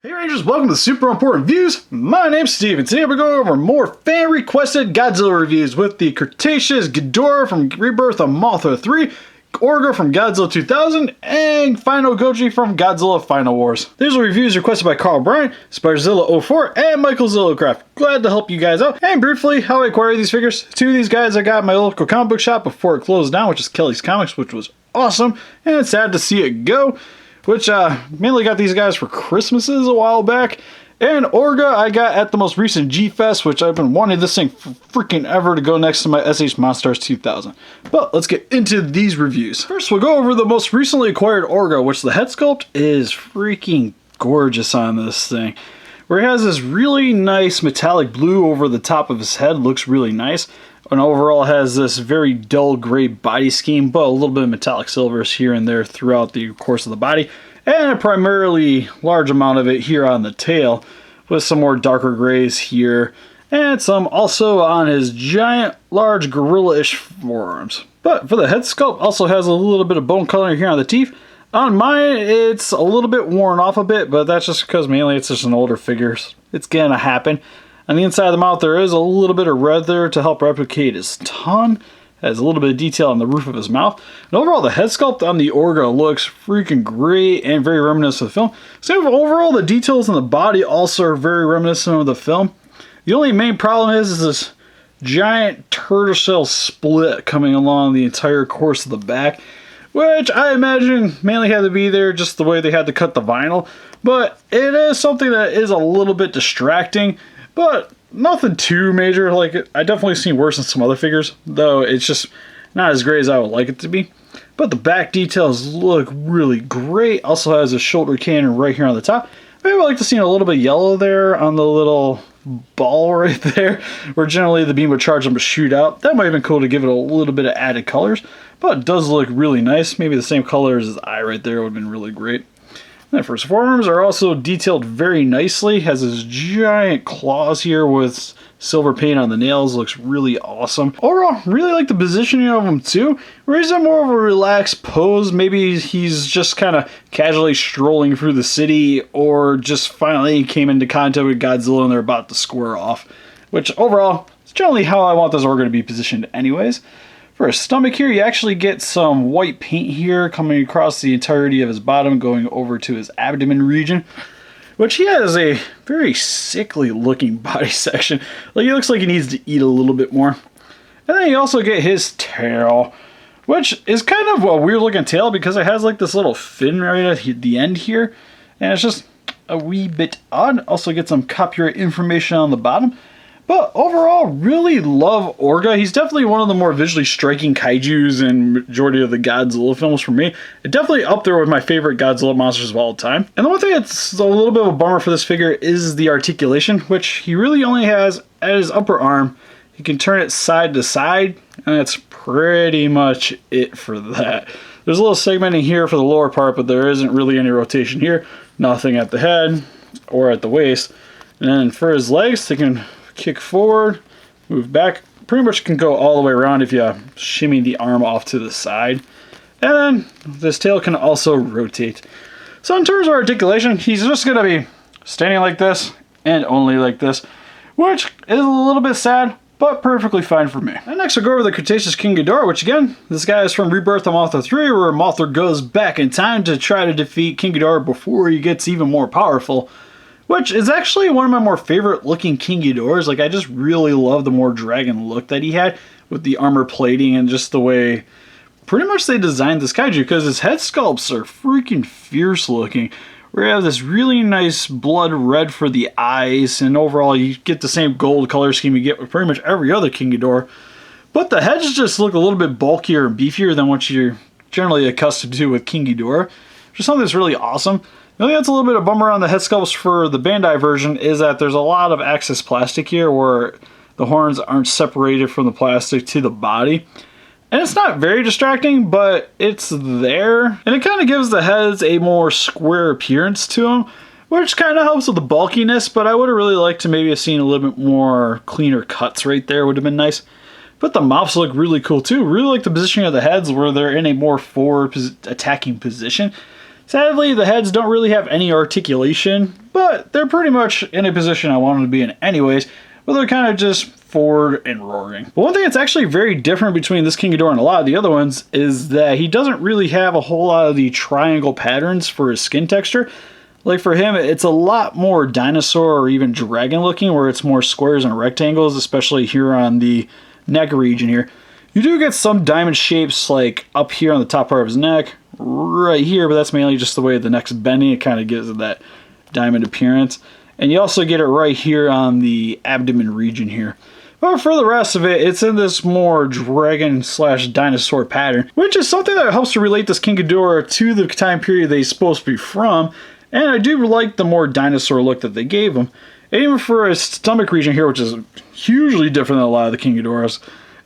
Hey Rangers, welcome to Super Important Reviews. My name's Steve, and today we're going over more fan-requested Godzilla reviews with the Cretaceous Ghidorah from Rebirth of Mothra 3, Orga from Godzilla 2000, and Final Goji from Godzilla Final Wars. These are reviews requested by Carl Bryan, Spiderzilla04, and Michael Zillowcraft. Glad to help you guys out. And briefly, how I acquired these figures. Two of these guys I got at my local comic book shop before it closed down, which is Kelly's Comics, which was awesome, and it's sad to see it go. Which mainly got these guys for Christmases a while back. And Orga I got at the most recent G-Fest, which I've been wanting this thing for freaking ever to go next to my SH Monstars 2000. But let's get into these reviews. First, we'll go over the most recently acquired Orga, which the head sculpt is freaking gorgeous on this thing. Where he has this really nice metallic blue over the top of his head, looks really nice. And overall has this very dull gray body scheme, but a little bit of metallic silvers here and there throughout the course of the body. And a primarily large amount of it here on the tail, with some more darker grays here. And some also on his giant, large gorilla-ish forearms. But for the head sculpt, also has a little bit of bone coloring here on the teeth. On mine, it's a little bit worn off a bit, but that's just because mainly it's just an older figure. It's gonna happen. On the inside of the mouth, there is a little bit of red there to help replicate his tongue. Has a little bit of detail on the roof of his mouth. And overall, the head sculpt on the Orga looks freaking great and very reminiscent of the film. So overall, the details on the body also are very reminiscent of the film. The only main problem is this giant tortoiseshell split coming along the entire course of the back, which I imagine mainly had to be there just the way they had to cut the vinyl. But it is something that is a little bit distracting. But nothing too major. Like, I definitely seen worse than some other figures, though it's just not as great as I would like it to be. But the back details look really great. Also has a shoulder cannon right here on the top. Maybe I'd like to see a little bit of yellow there on the little ball right there, where generally the beam would charge them to shoot out. That might have been cool to give it a little bit of added colors, but it does look really nice. Maybe the same color as his eye right there would have been really great. And his forearms are also detailed very nicely. Has his giant claws here with silver paint on the nails. Looks really awesome. Overall, really like the positioning of him too. Where he's in more of a relaxed pose. Maybe he's just kind of casually strolling through the city, or just finally came into contact with Godzilla and they're about to square off. Which overall, is generally how I want this Orga to be positioned anyways. For his stomach here, you actually get some white paint here coming across the entirety of his bottom, going over to his abdomen region, which he has a very sickly looking body section. Like, he looks like he needs to eat a little bit more. And then you also get his tail, which is kind of a weird looking tail because it has like this little fin right at the end here, and it's just a wee bit odd. Also get some copyright information on the bottom. But overall, really love Orga. He's definitely one of the more visually striking kaijus in majority of the Godzilla films for me. It's definitely up there with my favorite Godzilla monsters of all time. And the one thing that's a little bit of a bummer for this figure is the articulation, which he really only has at his upper arm. He can turn it side to side, and that's pretty much it for that. There's a little segmenting here for the lower part, but there isn't really any rotation here. Nothing at the head or at the waist. And then for his legs, they can kick forward, move back, pretty much can go all the way around if you shimmy the arm off to the side. And then this tail can also rotate. So in terms of articulation, he's just going to be standing like this and only like this, which is a little bit sad, but perfectly fine for me. And next we'll go over the Cretaceous King Ghidorah, which again, this guy is from Rebirth of Mothra 3, where Mothra goes back in time to try to defeat King Ghidorah before he gets even more powerful. Which is actually one of my more favorite looking King Ghidorahs. Like, I just really love the more dragon look that he had with the armor plating and just the way pretty much they designed this kaiju, because his head sculpts are freaking fierce looking. Where you have this really nice blood red for the eyes, and overall you get the same gold color scheme you get with pretty much every other King Ghidorah. But the heads just look a little bit bulkier and beefier than what you're generally accustomed to with King Ghidorah, which is something that's really awesome. The only thing that's a little bit of a bummer on the head sculpts for the Bandai version is that there's a lot of excess plastic here where the horns aren't separated from the plastic to the body. And it's not very distracting, but it's there. And it kind of gives the heads a more square appearance to them, which kind of helps with the bulkiness, but I would have really liked to maybe have seen a little bit more cleaner cuts right there. Would have been nice. But the mouths look really cool too. Really like the positioning of the heads where they're in a more forward attacking position. Sadly, the heads don't really have any articulation but they're pretty much in a position I want them to be in anyways, but they're kind of just forward and roaring. But one thing that's actually very different between this King Ghidorah and a lot of the other ones is that he doesn't really have a whole lot of the triangle patterns for his skin texture. Like for him, it's a lot more dinosaur or even dragon looking, where it's more squares and rectangles, especially here on the neck region here. You do get some diamond shapes like up here on the top part of his neck, right here, but that's mainly just the way the neck's bending. It kind of gives it that diamond appearance. And you also get it right here on the abdomen region here. But for the rest of it, it's in this more dragon slash dinosaur pattern, which is something that helps to relate this King Ghidorah to the time period that he's supposed to be from. And I do like the more dinosaur look that they gave him. And even for his stomach region here, which is hugely different than a lot of the King Ghidorahs,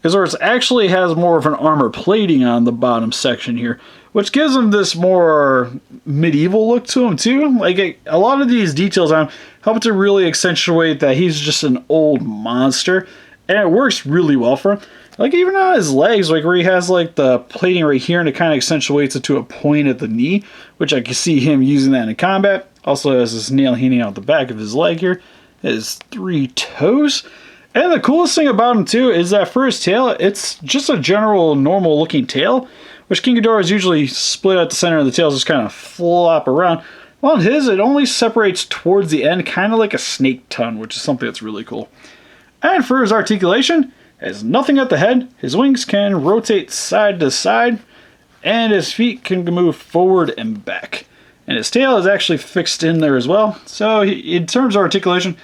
is where it actually has more of an armor plating on the bottom section here, which gives him this more medieval look to him too. Like a lot of these details on him help to really accentuate that he's just an old monster, and it works really well for him. Like even on his legs, like where he has like the plating right here, and it kind of accentuates it to a point at the knee, which I can see him using that in combat. Also has this nail hanging out the back of his leg here, his 3 toes. And the coolest thing about him too is that for his tail, it's just a general normal looking tail, which King Ghidorah is usually split at the center of the tail, just kind of flop around. Well, on his, it only separates towards the end, kind of like a snake tongue, which is something that's really cool. And for his articulation, has nothing at the head. His wings can rotate side to side, and his feet can move forward and back. And his tail is actually fixed in there as well. So in terms of articulation,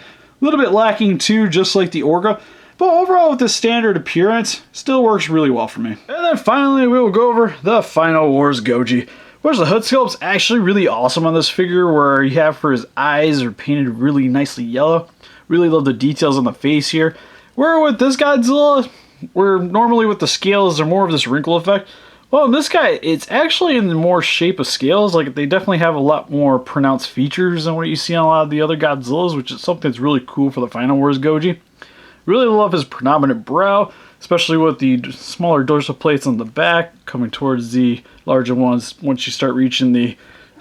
a little bit lacking too, just like the Orga. But overall, with the standard appearance, still works really well for me. And then finally, we will go over the Final Wars Goji, which the hood sculpt's actually really awesome on this figure, where you have for his eyes are painted really nicely yellow. Really love the details on the face here. Where with this Godzilla, where normally with the scales, they're more of this wrinkle effect. Well, in this guy, it's actually in the more shape of scales. Like, they definitely have a lot more pronounced features than what you see on a lot of the other Godzillas, which is something that's really cool for the Final Wars Goji. Really love his predominant brow, especially with the smaller dorsal plates on the back, coming towards the larger ones once you start reaching the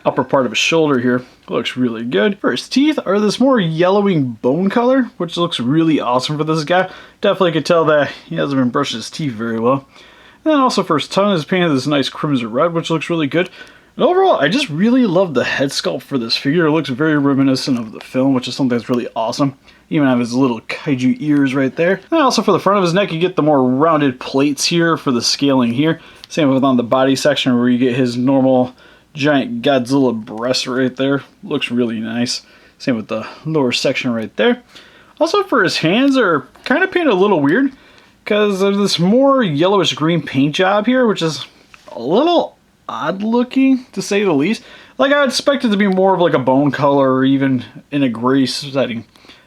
upper part of his shoulder here. It looks really good. For his teeth are this more yellowing bone color, which looks really awesome for this guy. Definitely could tell that he hasn't been brushing his teeth very well. And then also for his tongue is painted this nice crimson red, which looks really good. And overall, I just really love the head sculpt for this figure. It looks very reminiscent of the film, which is something that's really awesome. Even have his little kaiju ears right there. And also for the front of his neck, you get the more rounded plates here for the scaling here. Same with on the body section, where you get his normal giant Godzilla breast right there. Looks really nice. Same with the lower section right there. Also for his hands are kind of painted a little weird, because there's this more yellowish green paint job here, which is a little odd looking, to say the least. Like, I would expect it to be more of like a bone color, or even in a gray setting,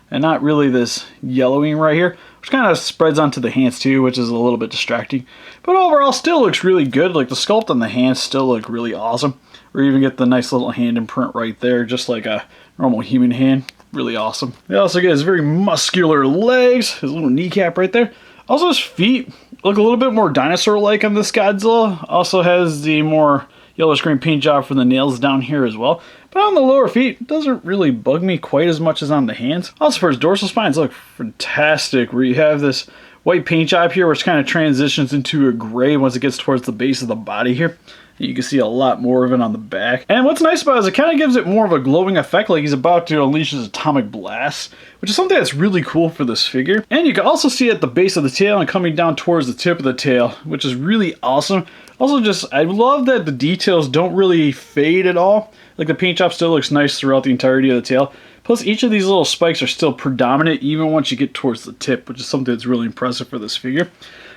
and not really this yellowing right here, which kind of spreads onto the hands too, which is a little bit distracting. But overall, still looks really good. Like, the sculpt on the hands still look really awesome. Or even get the nice little hand imprint right there, just like a normal human hand. Really awesome. You also get his very muscular legs, his little kneecap right there. Also, his feet look a little bit more dinosaur-like on this Godzilla. Also has the more yellowish-green paint job for the nails down here as well. But on the lower feet, it doesn't really bug me quite as much as on the hands. Also, for his dorsal spines, look fantastic, where you have this white paint job here, which kind of transitions into a gray once it gets towards the base of the body here. You can see a lot more of it on the back. And what's nice about it is it kind of gives it more of a glowing effect, like he's about to unleash his atomic blast, which is something that's really cool for this figure. And you can also see it at the base of the tail and coming down towards the tip of the tail, which is really awesome. Also, I love that the details don't really fade at all. Like, the paint job still looks nice throughout the entirety of the tail. Plus, each of these little spikes are still predominant even once you get towards the tip, which is something that's really impressive for this figure.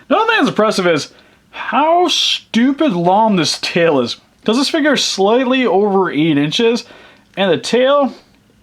Another thing that's impressive is how stupid long this tail is. Because this figure is slightly over 8 inches, and the tail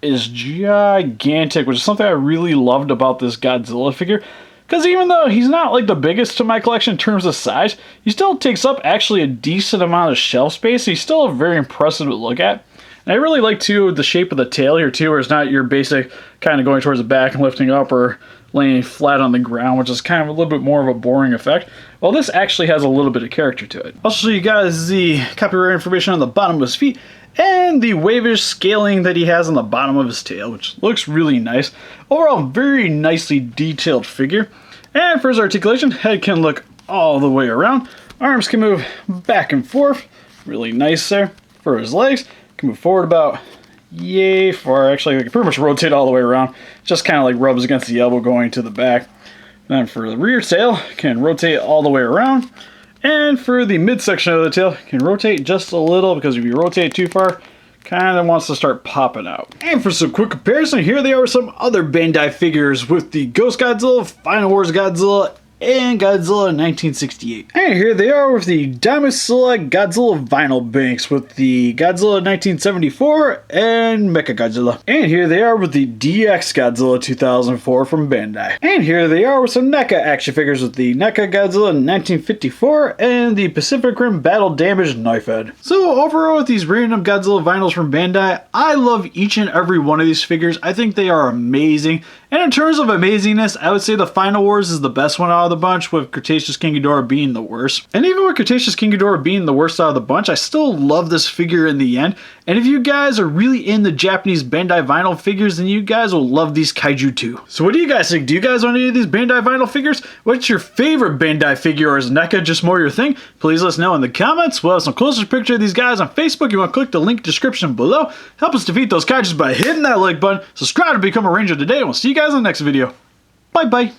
is gigantic, which is something I really loved about this Godzilla figure. Because even though he's not like the biggest to my collection in terms of size, he still takes up actually a decent amount of shelf space. He's still very impressive to look at. And I really like too the shape of the tail here too, where it's not your basic kind of going towards the back and lifting up or laying flat on the ground, which is kind of a little bit more of a boring effect. Well, this actually has a little bit of character to it. I'll show you guys the copyright information on the bottom of his feet. and the wavish scaling that he has on the bottom of his tail, which looks really nice. Overall, very nicely detailed figure. And for his articulation, head can look all the way around. Arms can move back and forth. Really nice there. For his legs, can move forward about yay far. Actually, I can pretty much rotate all the way around. Just kind of like rubs against the elbow going to the back. Then for the rear tail, can rotate all the way around. And for the midsection of the tail, can rotate just a little, because if you rotate too far, kind of wants to start popping out. And for some quick comparison, here they are with some other Bandai figures with the Ghost Godzilla, Final Wars Godzilla, and Godzilla 1968. And here they are with the Diamond Select Godzilla vinyl banks with the Godzilla 1974 and Mecha Godzilla. And here they are with the DX Godzilla 2004 from Bandai. And here they are with some NECA action figures with the NECA Godzilla 1954 and the Pacific Rim Battle Damaged Knife Head. So overall, with these random Godzilla vinyls from Bandai, I love each and every one of these figures. I think they are amazing. And in terms of amazingness, I would say the Final Wars is the best one out of the bunch, with Cretaceous King Ghidorah being the worst. And even with Cretaceous King Ghidorah being the worst out of the bunch, I still love this figure in the end. And if you guys are really into Japanese Bandai vinyl figures, then you guys will love these kaiju too. So what do you guys think? Do you guys want any of these Bandai vinyl figures? What's your favorite Bandai figure, or is NECA just more your thing? Please let us know in the comments. We'll have some closer picture of these guys on Facebook. You want to click the link description below. Help us defeat those kaijus by hitting that like button. Subscribe to become a ranger today, and we'll see you guys in the next video. Bye bye.